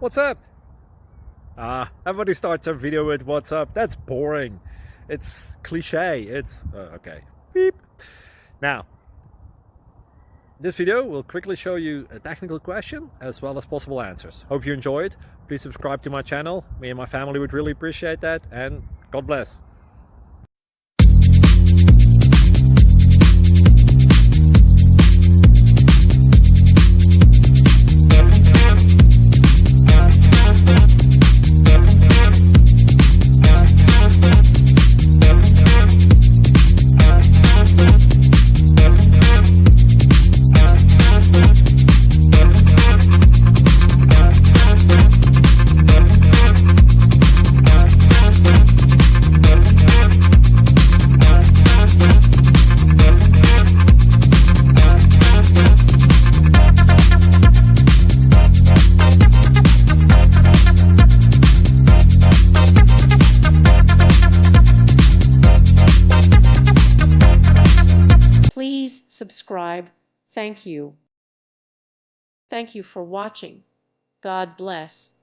What's up? Everybody starts their video with what's up. That's boring. It's cliche. It's okay. Beep. Now, this video will quickly show you a technical question as well as possible answers. Hope you enjoyed. Please subscribe to my channel. Me and my family would really appreciate that, and God bless. Please subscribe. Thank you. Thank you for watching. God bless.